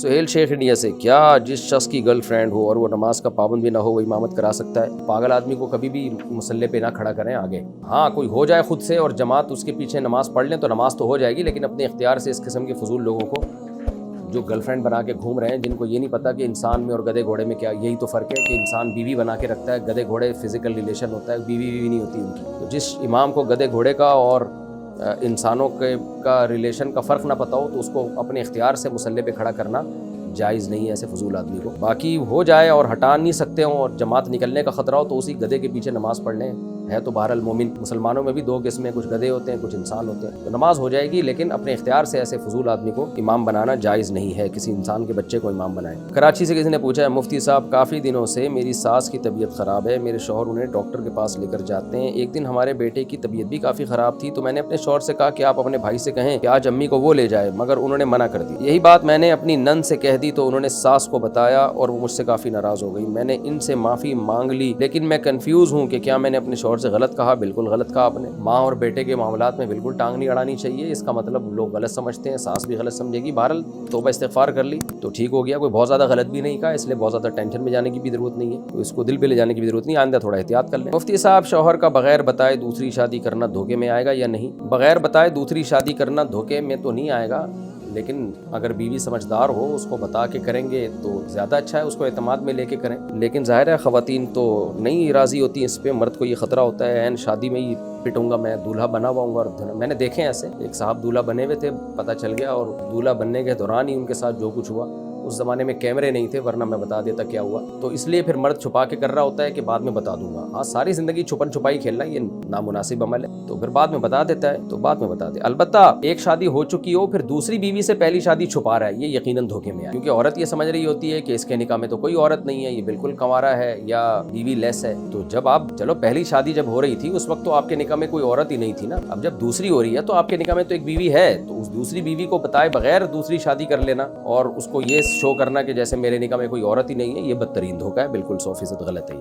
سہیل شیخ India سے، کیا جس شخص کی گرل فرینڈ ہو اور وہ نماز کا پابند بھی نہ ہو وہ امامت کرا سکتا ہے؟ پاگل آدمی کو کبھی بھی مسلح پہ نہ کھڑا کریں آگے. ہاں کوئی ہو جائے خود سے اور جماعت اس کے پیچھے نماز پڑھ لیں تو نماز تو ہو جائے گی، لیکن اپنے اختیار سے اس قسم کے فضول لوگوں کو جو گرل فرینڈ بنا کے گھوم رہے ہیں، جن کو یہ نہیں پتا کہ انسان میں اور گدھے گھوڑے میں کیا یہی تو فرق ہے کہ انسان بیوی بنا کے رکھتا ہے، گدھے گھوڑے فزیکل ریلیشن ہوتا ہے، بیوی نہیں ہوتی ان کی. تو جس امام کو گدھے گھوڑے کا اور انسانوں کا ریلیشن کا فرق نہ پتہ ہو تو اس کو اپنے اختیار سے مسلح پہ کھڑا کرنا جائز نہیں ہے ایسے فضول آدمی کو. باقی ہو جائے اور ہٹا نہیں سکتے ہوں اور جماعت نکلنے کا خطرہ ہو تو اسی گدھے کے پیچھے نماز پڑھ لیں. ہے تو بہرحال مومن مسلمانوں میں بھی دو قسمیں، کچھ گدھے ہوتے ہیں کچھ انسان ہوتے ہیں. تو نماز ہو جائے گی، لیکن اپنے اختیار سے ایسے فضول آدمی کو امام بنانا جائز نہیں ہے. کسی انسان کے بچے کو امام بنائے. کراچی سے کسی نے پوچھا ہے، مفتی صاحب کافی دنوں سے میری ساس کی طبیعت خراب ہے، میرے شوہر انہیں ڈاکٹر کے پاس لے کر جاتے ہیں. ایک دن ہمارے بیٹے کی طبیعت بھی کافی خراب تھی تو میں نے اپنے شوہر سے کہا کہ آپ اپنے بھائی سے کہیں کہ آج امی کو وہ لے جائے، مگر انہوں نے منع کر دی. یہی بات میں نے اپنی نند سے کہہ دی تو انہوں نے ساس کو بتایا اور وہ مجھ سے کافی ناراض ہو گئی. میں نے ان سے معافی مانگ لی، لیکن میں کنفیوز ہوں کہ کیا میں نے اپنے شوہر سے غلط کہا؟ بالکل غلط کہا آپ نے. ماں اور بیٹے کے معاملات میں بالکل ٹانگ نہیں اڑانی چاہیے. اس کا مطلب لوگ غلط سمجھتے ہیں، ساس بھی غلط سمجھے گی. بہرحال توبہ استغفار کر لی تو ٹھیک ہو گیا. کوئی بہت زیادہ غلط بھی نہیں کہا، اس لیے بہت زیادہ ٹینشن میں جانے کی بھی ضرورت نہیں ہے، تو اس کو دل پہ لے جانے کی بھی ضرورت نہیں. آئندہ تھوڑا احتیاط کر لیں. مفتی صاحب شوہر کا بغیر بتائے دوسری شادی کرنا دھوکے میں آئے گا یا نہیں؟ بغیر بتائے دوسری شادی کرنا دھوکے میں تو نہیں آئے گا، لیکن اگر بیوی سمجھدار ہو اس کو بتا کے کریں گے تو زیادہ اچھا ہے، اس کو اعتماد میں لے کے کریں. لیکن ظاہر ہے خواتین تو نہیں راضی ہوتی اس پہ. مرد کو یہ خطرہ ہوتا ہے عین شادی میں ہی پٹوں گا، میں دولہا بنا ہوا ہوں گا. اور میں نے دیکھے ایسے ایک صاحب دولہا بنے ہوئے تھے، پتہ چل گیا اور دولہا بننے کے دوران ہی ان کے ساتھ جو کچھ ہوا. اس زمانے میں کیمرے نہیں تھے ورنہ میں بتا دیتا کیا ہوا. تو اس لیے پھر مرد چھپا کے کر رہا ہوتا ہے کہ بعد میں بتا دوں گا. ہاں ساری زندگی چھپن چھپائی کھیلنا یہ نامناسب عمل ہے، تو پھر بعد میں بتا دیتا ہے تو بعد میں بتا دے. البتہ ایک شادی ہو چکی ہو پھر دوسری بیوی سے پہلی شادی چھپا رہا ہے، یہ یقیناً دھوکے میں ہے. کیونکہ عورت یہ سمجھ رہی ہوتی ہے کہ اس کے نکاح میں تو کوئی عورت نہیں ہے، یہ بالکل کنوارا ہے یا بیوی لیس ہے. تو جب آپ چلو پہلی شادی جب ہو رہی تھی اس وقت تو آپ کے نکاح میں کوئی عورت ہی نہیں تھی نا. اب جب دوسری ہو رہی ہے تو آپ کے نکاح میں تو ایک بیوی ہے، تو اس دوسری بیوی کو بتائے بغیر دوسری شادی کر لینا اور اس کو یہ شو کرنا کہ جیسے میرے نکاح میں کوئی عورت ہی نہیں ہے، یہ بدترین دھوکہ ہے. بالکل 100% غلط ہے.